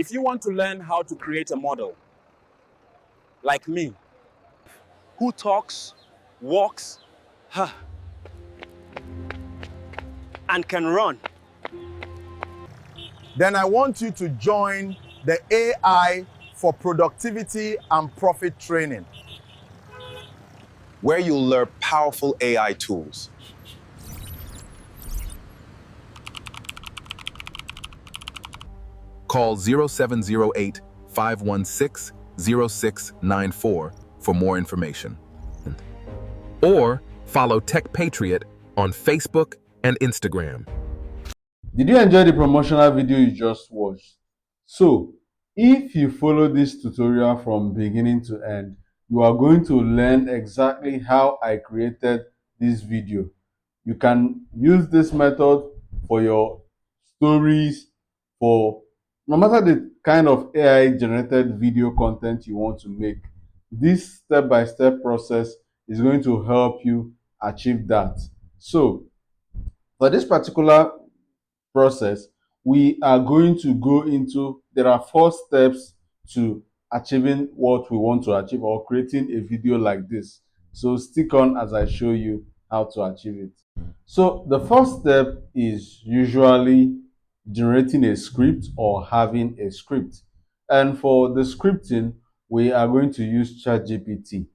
If you want to learn how to create a model, like me, who talks, walks, and can run, then I want you to join the AI for Productivity and Profit training, where you'll learn powerful AI tools. Call 0708 516 0694 for more information. Or follow Tech Patriot on Facebook and Instagram. Did you enjoy the promotional video you just watched? So, if you follow this tutorial from beginning to end, you are going to learn exactly how I created this video. You can use this method for your stories, for no matter the kind of AI generated video content you want to make. This step-by-step process is going to help you achieve that. So, for this particular process, we are going to go into, there are 4 steps to achieving what we want to achieve or creating a video like this. So stick on as I show you how to achieve it. So the first step is usually generating a script or having a script. And for the scripting, we are going to use ChatGPT.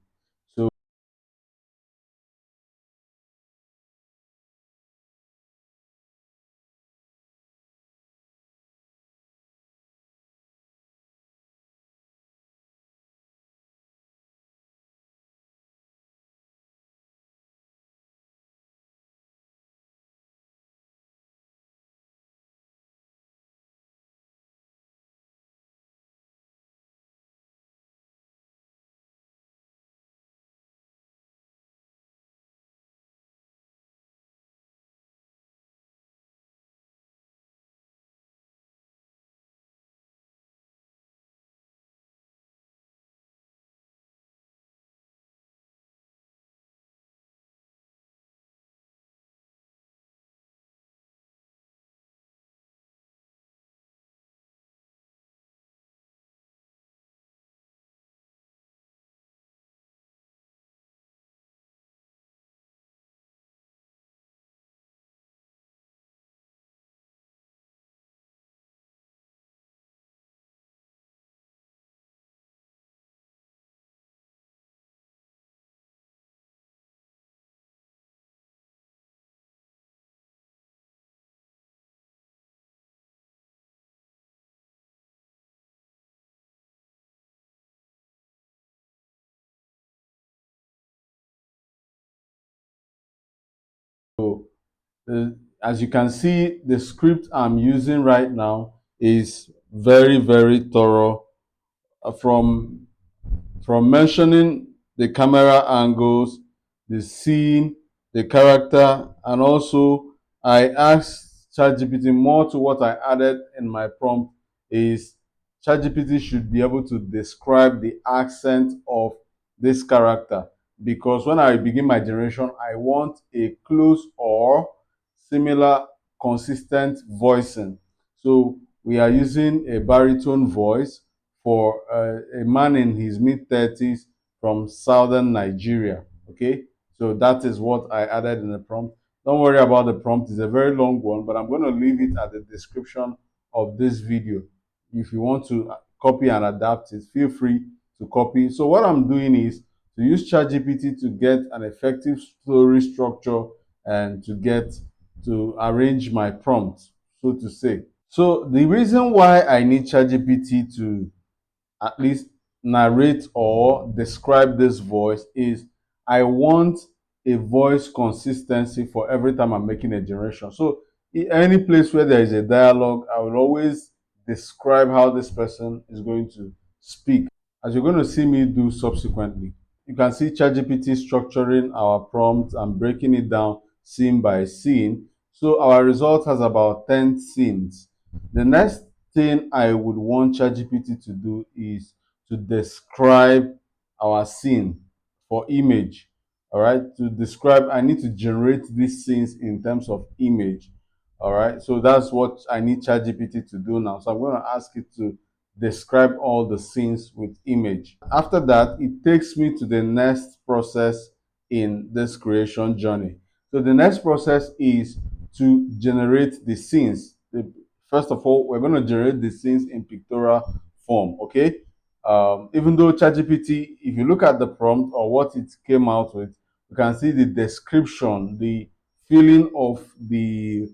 So as you can see, the script I'm using right now is very, very thorough. From mentioning the camera angles, the scene, the character, and also I asked ChatGPT more to what I added in my prompt is ChatGPT should be able to describe the accent of this character, because when I begin my generation, I want a close or similar consistent voicing. So we are using a baritone voice for a man in his mid-30s from southern Nigeria. Okay, so that is what I added in the prompt. Don't worry about the prompt, it's a very long one, but I'm going to leave it at the description of this video. If you want to copy and adapt it, feel free to copy. So what I'm doing is to use ChatGPT to get an effective story structure and to arrange my prompt, so to say. So the reason why I need ChatGPT to at least narrate or describe this voice is I want a voice consistency for every time I'm making a generation. So in any place where there is a dialogue, I will always describe how this person is going to speak, as you're going to see me do subsequently. You can see ChatGPT structuring our prompt and breaking it down scene by scene. So our result has about 10 scenes. The next thing I would want ChatGPT to do is to describe our scene for image. All right, to describe, I need to generate these scenes in terms of image. All right, so that's what I need ChatGPT to do now. So I'm going to ask it to describe all the scenes with image. After that, it takes me to the next process in this creation journey. So the next process is to generate the scenes. First of all, we're going to generate the scenes in pictorial form, okay? Even though ChatGPT, if you look at the prompt or what it came out with, you can see the description, feeling of the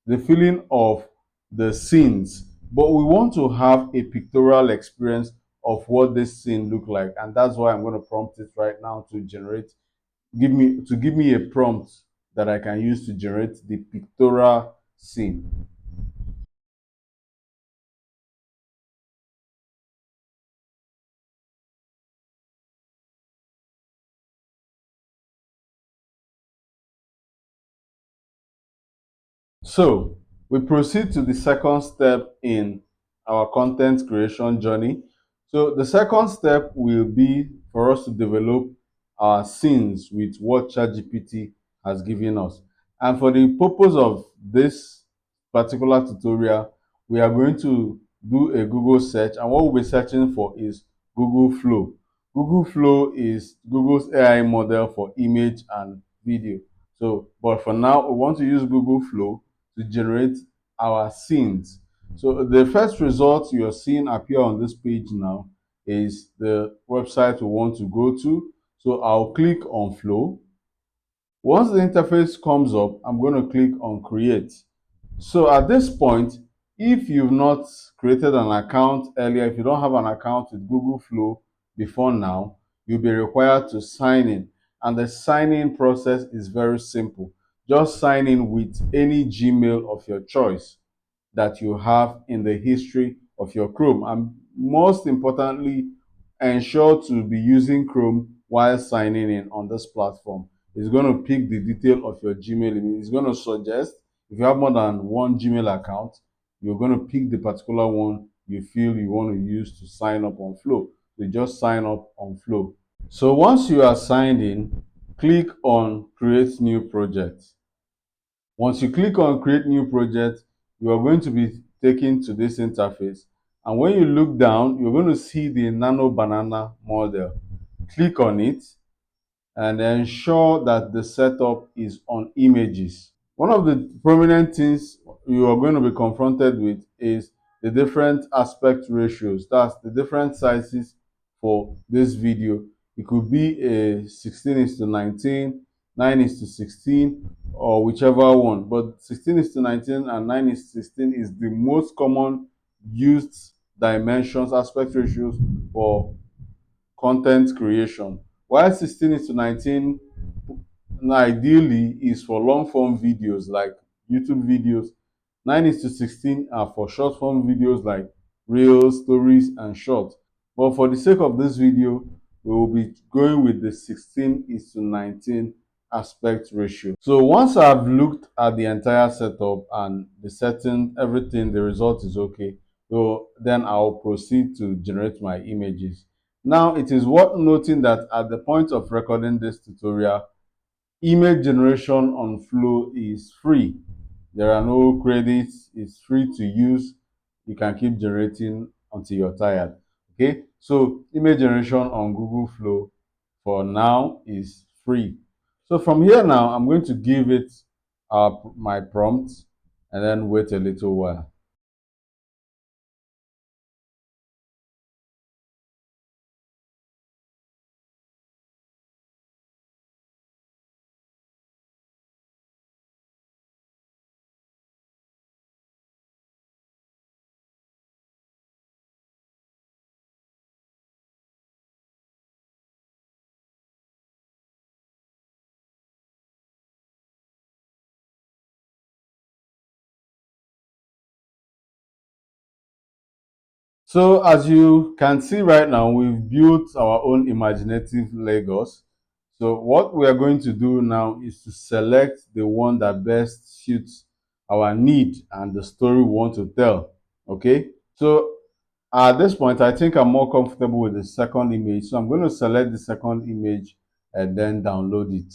the feeling of the scenes, but we want to have a pictorial experience of what this scene look like, and that's why I'm going to prompt it right now to give me a prompt that I can use to generate the pictorial scene. So we proceed to the second step in our content creation journey. So the second step will be for us to develop our scenes with what ChatGPT has given us. And for the purpose of this particular tutorial, we are going to do a Google search, and what we'll be searching for is Google Flow. Google Flow is Google's AI model for image and video. So, but for now, we want to use Google Flow to generate our scenes. So the first result you're seeing appear on this page now is the website we want to go to. So I'll click on Flow. Once the interface comes up, I'm going to click on Create. So at this point, if you've not created an account earlier, if you don't have an account with Google Flow before now, you'll be required to sign in. And the sign-in process is very simple. Just sign in with any Gmail of your choice that you have in the history of your Chrome. And most importantly, ensure to be using Chrome while signing in on this platform. It's going to pick the detail of your Gmail email. It's going to suggest if you have more than one Gmail account, you're going to pick the particular one you feel you want to use to sign up on Flow. So you just sign up on Flow. So once you are signed in, click on Create New Project. Once you click on Create New Project, you are going to be taken to this interface. And when you look down, you're going to see the Nano Banana model. Click on it and ensure that the setup is on images. One of the prominent things you are going to be confronted with is the different aspect ratios. That's the different sizes for this video. It could be a 16 is to 19, 9 is to 16, or whichever one. But 16 is to 19 and 9 is to 16 is the most common used dimensions, aspect ratios for content creation. While 16 is to 19 ideally is for long form videos like YouTube videos. 9 is to 16 are for short form videos like reels, stories, and short. But for the sake of this video, we will be going with the 16 is to 19 aspect ratio. So once I've looked at the entire setup and the setting, everything, the result is okay. So then I'll proceed to generate my images. Now it is worth noting that at the point of recording this tutorial, image generation on Flow is free. There are no credits. It's free to use. You can keep generating until you're tired. Okay, so image generation on Google Flow for now is free. So from here now, I'm going to give it my prompt and then wait a little while. So as you can see right now, we've built our own imaginative Lagos. So what we are going to do now is to select the one that best suits our need and the story we want to tell. Okay. So at this point, I think I'm more comfortable with the second image. So I'm going to select the second image and then download it.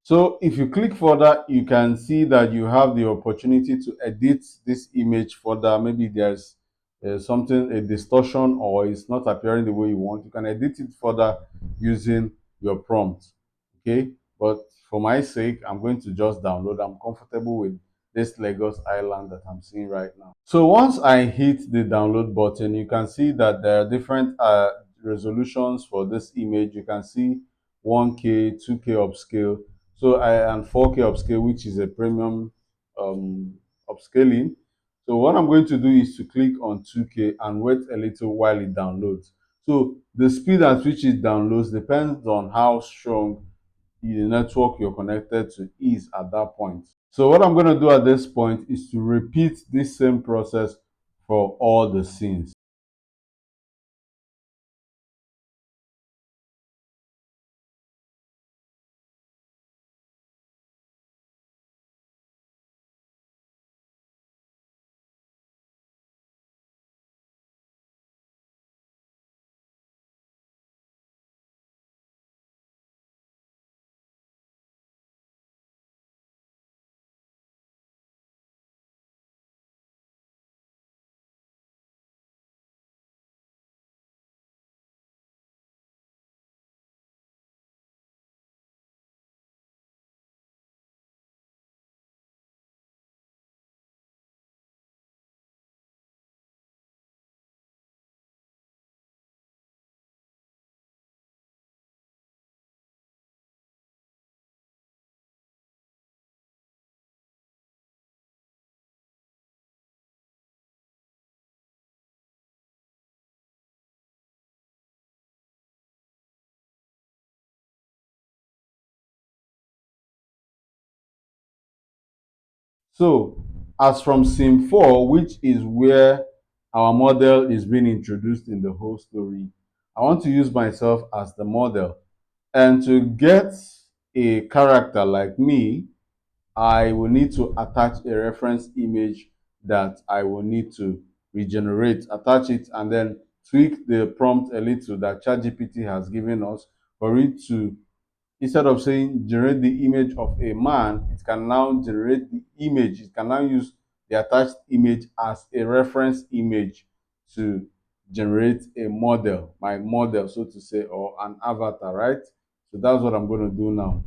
So if you click further, you can see that you have the opportunity to edit this image further. Maybe there's something, a distortion, or it's not appearing the way you want. You can edit it further using your prompt. Okay, but for my sake, I'm going to just download. I'm comfortable with this Lagos Island that I'm seeing right now. So once I hit the download button, you can see that there are different resolutions for this image. You can see 1K, 2K upscale, and 4K upscale, which is a premium upscaling. So what I'm going to do is to click on 2K and wait a little while it downloads. So the speed at which it downloads depends on how strong the network you're connected to is at that point. So what I'm going to do at this point is to repeat this same process for all the scenes. So as from scene 4, which is where our model is being introduced in the whole story, I want to use myself as the model. And to get a character like me, I will need to attach a reference image that I will need to regenerate, attach it, and then tweak the prompt a little that ChatGPT has given us for it to, instead of saying generate the image of a man, it can now generate the image. It can now use the attached image as a reference image to generate a model, my model, so to say, or an avatar, right? So that's what I'm going to do now.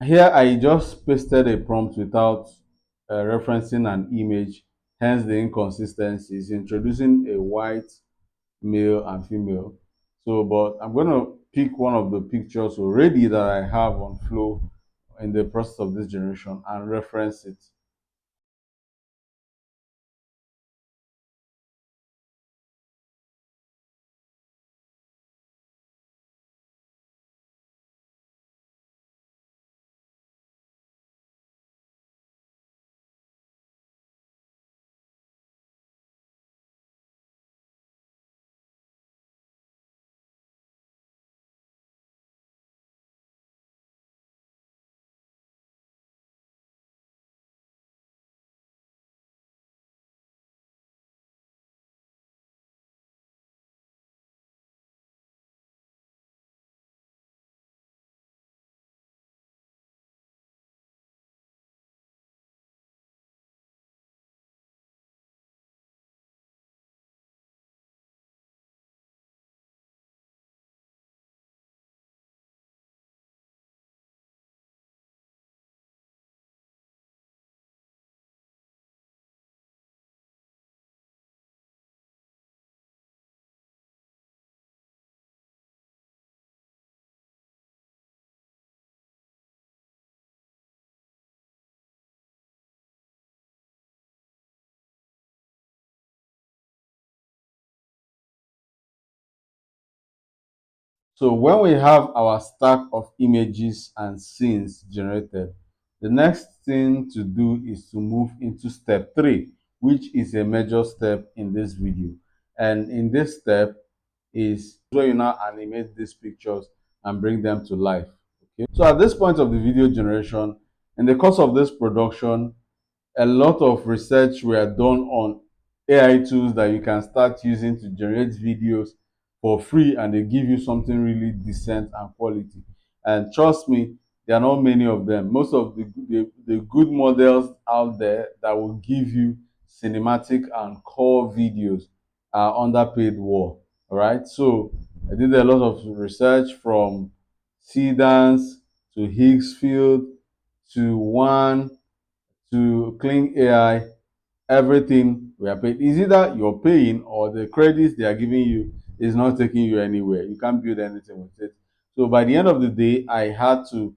Here I just pasted a prompt without referencing an image, hence the inconsistencies, introducing a white male and female. So, but I'm going to pick one of the pictures already that I have on Flow in the process of this generation and reference it. So when we have our stack of images and scenes generated, the next thing to do is to move into step 3, which is a major step in this video. And in this step is where you now animate these pictures and bring them to life. Okay. So at this point of the video generation, in the course of this production, a lot of research were done on AI tools that you can start using to generate videos for free, and they give you something really decent and quality. And trust me, there are not many of them. Most of the good models out there that will give you cinematic and core videos are under paid war. All right. So I did a lot of research from Cedans to Higgsfield to One to Clean AI, everything we are paid. Is either you're paying or the credits they are giving you is not taking you anywhere. You can't build anything with it. So by the end of the day, I had to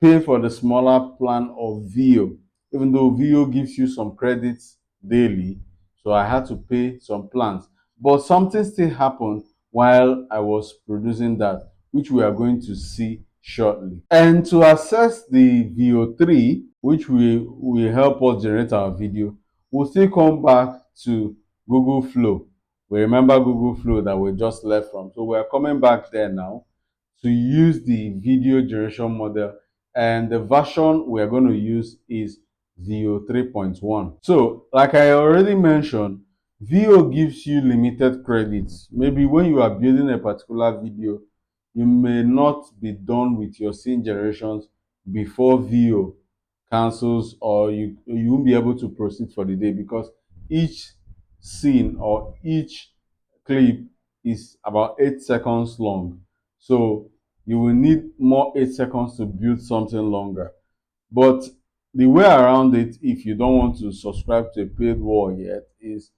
pay for the smaller plan of VO, even though VO gives you some credits daily. So I had to pay some plans. But something still happened while I was producing that, which we are going to see shortly. And to access the VO3, which will help us generate our video, we'll still come back to Google Flow. We remember Google Flow that we just left from. So we're coming back there now to use the video generation model, and the version we're going to use is VO 3.1. So like I already mentioned, VO gives you limited credits. Maybe when you are building a particular video, you may not be done with your scene generations before VO cancels, or you won't be able to proceed for the day because each scene or each clip is about 8 seconds long. So you will need more 8 seconds to build something longer. But the way around it, if you don't want to subscribe to a paid wall yet, is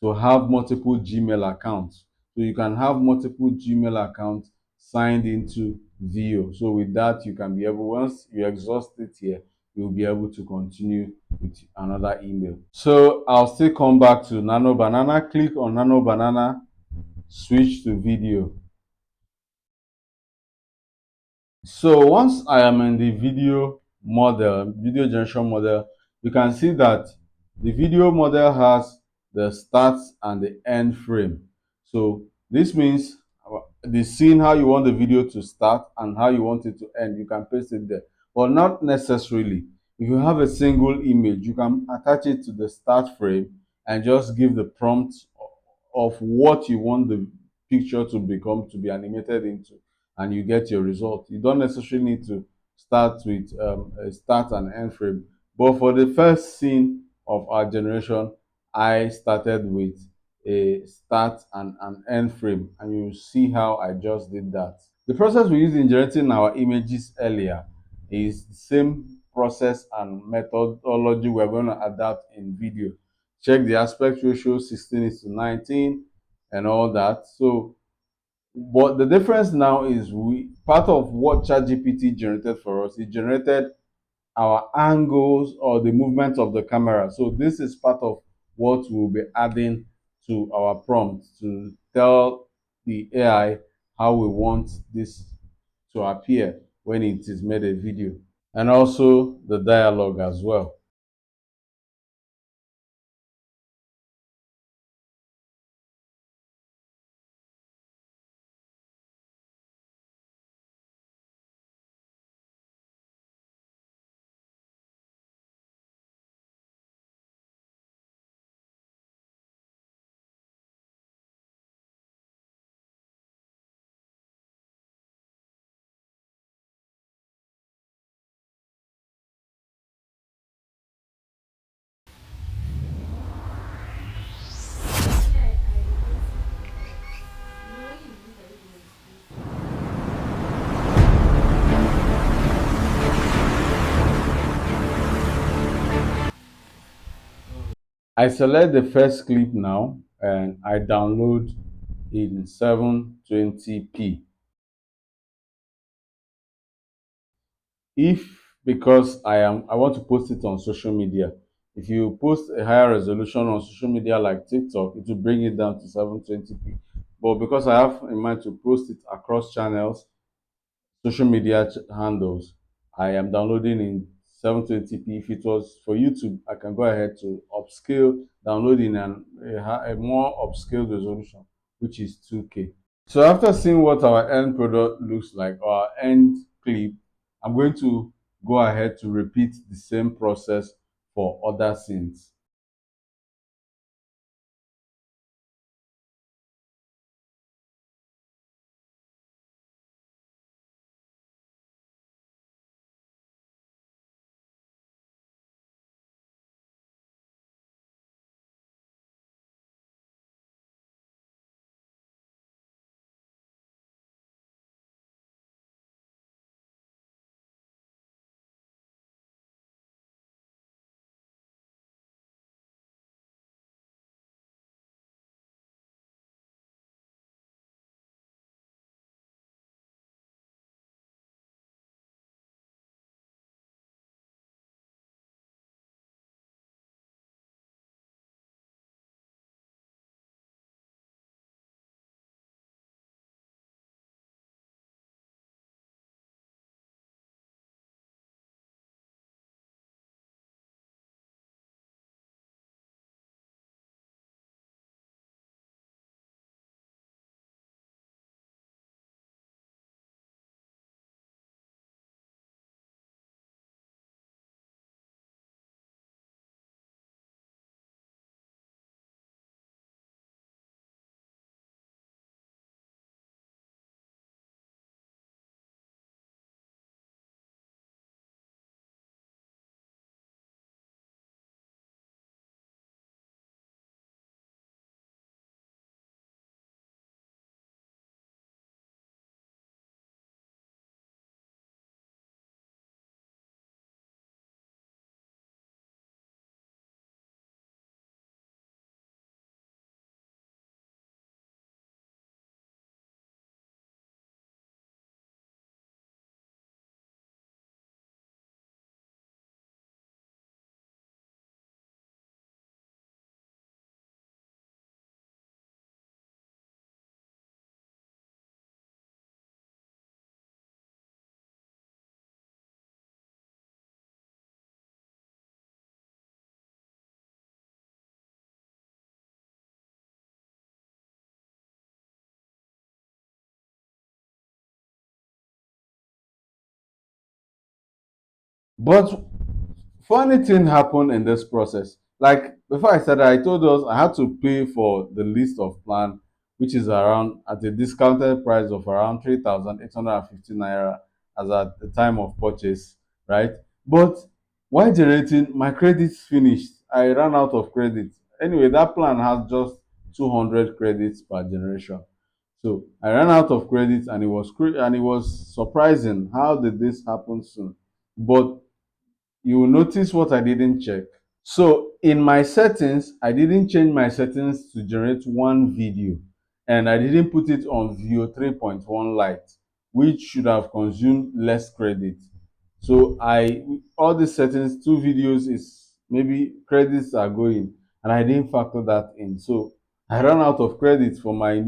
to have multiple Gmail accounts. So you can have multiple Gmail accounts signed into VO. So with that, you can be able, once you exhaust it here, you'll be able to continue with another email. So I'll still come back to Nano Banana. Click on Nano Banana, switch to video. So once I am in the video generation model, you can see that the video model has the start and the end frame. So this means the scene, how you want the video to start and how you want it to end, you can paste it there. But not necessarily. If you have a single image, you can attach it to the start frame and just give the prompt of what you want the picture to become, to be animated into, and you get your result. You don't necessarily need to start with a start and end frame. But for the first scene of our generation, I started with a start and an end frame, and you see how I just did that. The process we used in generating our images earlier It's the same process and methodology we're going to adapt in video. Check the aspect ratio 16 is to 19 and all that. So, but the difference now is we part of what ChatGPT generated for us, it generated our angles or the movement of the camera. So this is part of what we'll be adding to our prompt to tell the AI how we want this to appear when it is made a video, and also the dialogue as well. I select the first clip now and I download in 720p. If because I want to post it on social media, if you post a higher resolution on social media like TikTok, it will bring it down to 720p. But because I have in mind to post it across channels, social media handles, I am downloading in 720p. If it was for YouTube, I can go ahead to upscale, downloading a more upscaled resolution, which is 2K. So after seeing what our end product looks like, our end clip, I'm going to go ahead to repeat the same process for other scenes. But funny thing happened in this process. Like before I started, I told us I had to pay for the list of plan, which is around at a discounted price of around 3,850 naira as at the time of purchase, right? But while generating, my credits finished. I ran out of credits. Anyway, that plan has just 200 credits per generation. So I ran out of credits, and it was surprising how did this happen soon. but you will notice what I didn't check. So in my settings, I didn't change my settings to generate one video, and I didn't put it on View 3.1 Lite, which should have consumed less credit. So all these settings, two videos is maybe credits are going, and I didn't factor that in. So I ran out of credits for my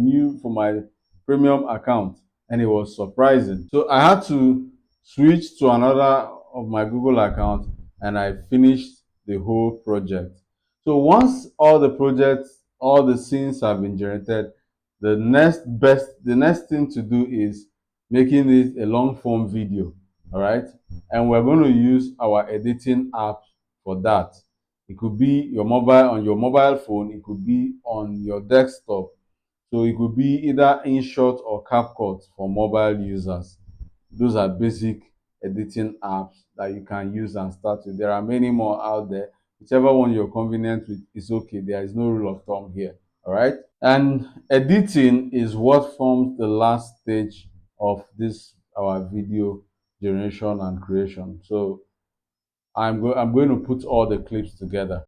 premium account, and it was surprising. So I had to switch to another of my Google account, and I finished the whole project. So once all the scenes have been generated, the next thing to do is making it a long form video. All right. And we're going to use our editing app for that. It could be on your mobile phone, it could be on your desktop. So it could be either InShot or CapCut for mobile users. Those are basic editing apps that you can use and start with. There are many more out there. Whichever one you're convenient with is okay. There is no rule of thumb here. All right. And editing is what forms the last stage of this our video generation and creation. So I'm going to put all the clips together.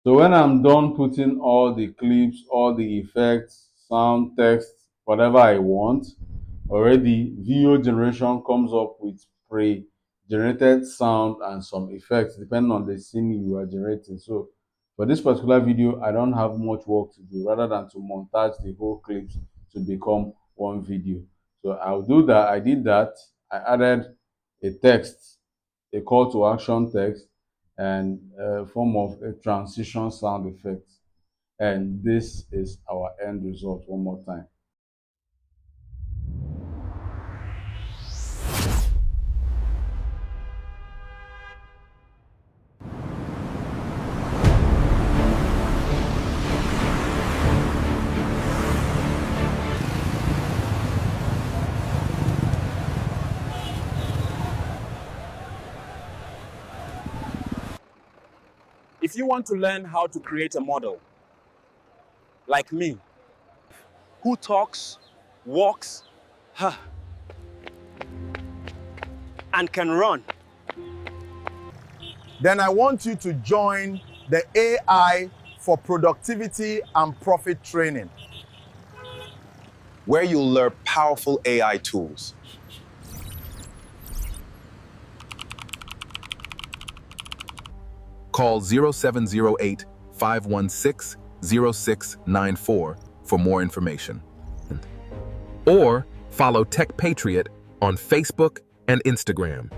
So when I'm done putting all the clips, all the effects, sound, text, whatever I want, already video generation comes up with pre-generated sound and some effects depending on the scene you are generating. So for this particular video, I don't have much work to do rather than to montage the whole clips to become one video. So I'll do that. I did that. I added a text, a call to action text, and a form of a transition sound effect. And this is our end result one more time. If you want to learn how to create a model, like me, who talks, walks, and can run, then I want you to join the AI for productivity and profit training, where you'll learn powerful AI tools. Call 0708 516 0694 for more information. Or follow Tech Patriot on Facebook and Instagram.